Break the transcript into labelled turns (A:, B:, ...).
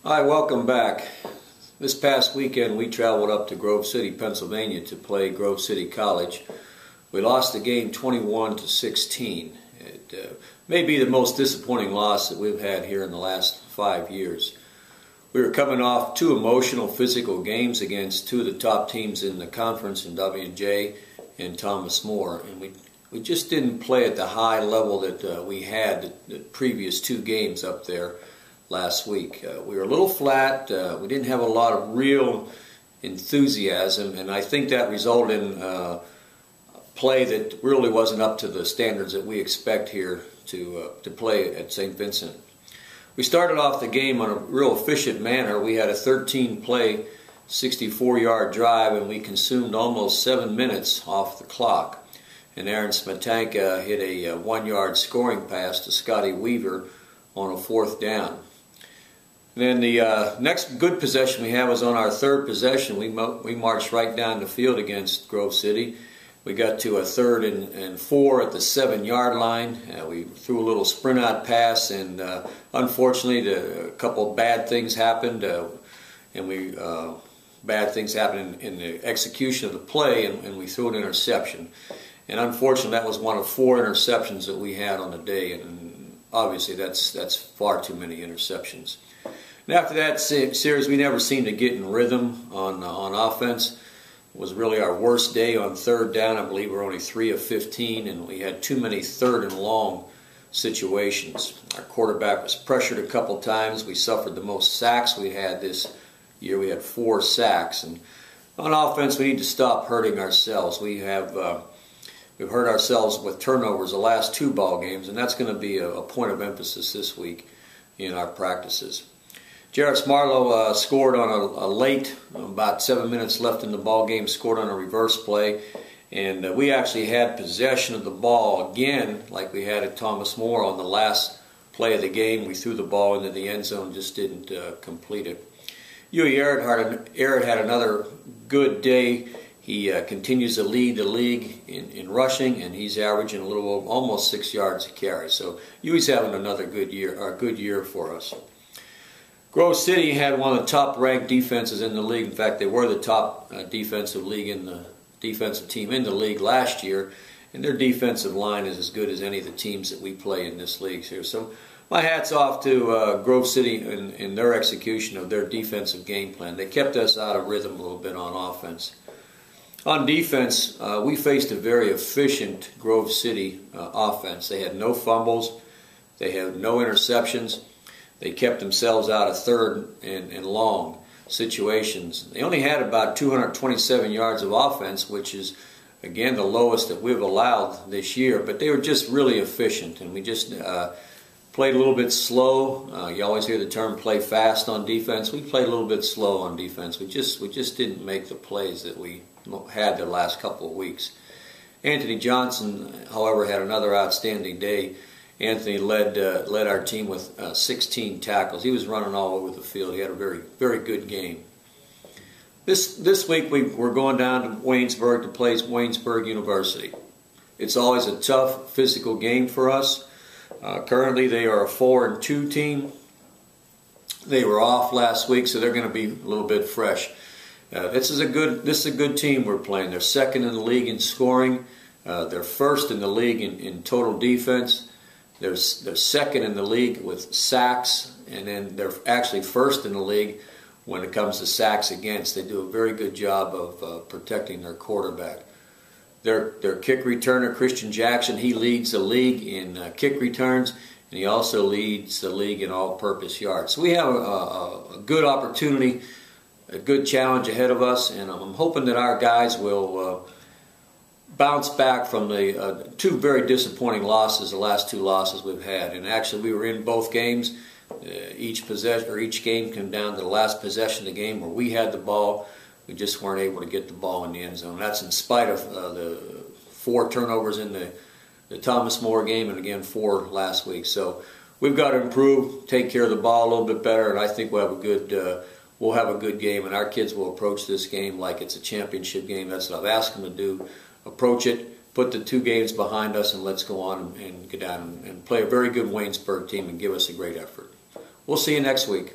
A: Hi, welcome back. This past weekend we traveled up to Grove City, Pennsylvania to play Grove City College. We lost the game 21-16. It may be the most disappointing loss that we've had here in the last 5 years. We were coming off two emotional physical games against two of the top teams in the conference in W&J and Thomas More, and we just didn't play at the high level that we had the previous two games up there last week. We were a little flat. We didn't have a lot of real enthusiasm, and I think that resulted in play that really wasn't up to the standards that we expect here to play at St. Vincent. We started off the game on a real efficient manner. We had a 13-play, 64-yard drive, and we consumed almost 7 minutes off the clock. And Aaron Smetanka hit a 1-yard scoring pass to Scotty Weaver on a 4th down. Then the next good possession we had was on our third possession. We marched right down the field against Grove City. We got to a 3rd and 4 at the 7-yard line. We threw a little sprint out pass, and unfortunately a couple of bad things happened, bad things happened in the execution of the play, and we threw an interception. And unfortunately that was one of 4 interceptions that we had on the day, and obviously that's far too many interceptions. And after that series, we never seemed to get in rhythm on offense. It was really our worst day on 3rd down. I believe we're only 3 of 15, and we had too many 3rd and long situations. Our quarterback was pressured a couple times. We suffered the most sacks we had this year. We had 4 sacks. And on offense, we need to stop hurting ourselves. We've hurt ourselves with turnovers the last 2 ball games, and that's going to be a point of emphasis this week in our practices. Jarvis Marlowe scored on a late, about 7 minutes left in the ball game, scored on a reverse play, and we actually had possession of the ball again, like we had at Thomas More on the last play of the game. We threw the ball into the end zone, just didn't complete it. Huey Aird had another good day. He continues to lead the league in rushing, and he's averaging a little over almost 6 yards a carry. So Huey's having another good year for us. Grove City had one of the top-ranked defenses in the league. In fact, they were the top defensive team in the league last year, and their defensive line is as good as any of the teams that we play in this league here. So my hat's off to Grove City in their execution of their defensive game plan. They kept us out of rhythm a little bit on offense. On defense, we faced a very efficient Grove City offense. They had no fumbles. They had no interceptions. They kept themselves out of 3rd and long situations. They only had about 227 yards of offense, which is, again, the lowest that we've allowed this year. But they were just really efficient, and we just played a little bit slow. You always hear the term play fast on defense. We played a little bit slow on defense. We just didn't make the plays that we had the last couple of weeks. Anthony Johnson, however, had another outstanding day. Anthony led our team with 16 tackles. He was running all over the field. He had a very, very good game. This week we're going down to Waynesburg to play Waynesburg University. It's always a tough physical game for us. Currently they are a 4-2 team. They were off last week, so they're going to be a little bit fresh. This is a good team we're playing. They're 2nd in the league in scoring. They're 1st in the league in total defense. They're 2nd in the league with sacks, and then they're actually 1st in the league when it comes to sacks against. They do a very good job of protecting their quarterback. Their kick returner, Christian Jackson, he leads the league in kick returns, and he also leads the league in all-purpose yards. So we have a good opportunity, a good challenge ahead of us, and I'm hoping that our guys will bounce back from the 2 very disappointing losses, the last 2 losses we've had. And actually we were in both games. Each game came down to the last possession of the game where we had the ball. We just weren't able to get the ball in the end zone. That's in spite of the 4 turnovers in the Thomas More game, and again 4 last week. So we've got to improve, take care of the ball a little bit better, and I think we'll have a we'll have a good game, and our kids will approach this game like it's a championship game. That's what I've asked them to do. Approach it, put the 2 games behind us, and let's go on and get down and play a very good Waynesburg team and give us a great effort. We'll see you next week.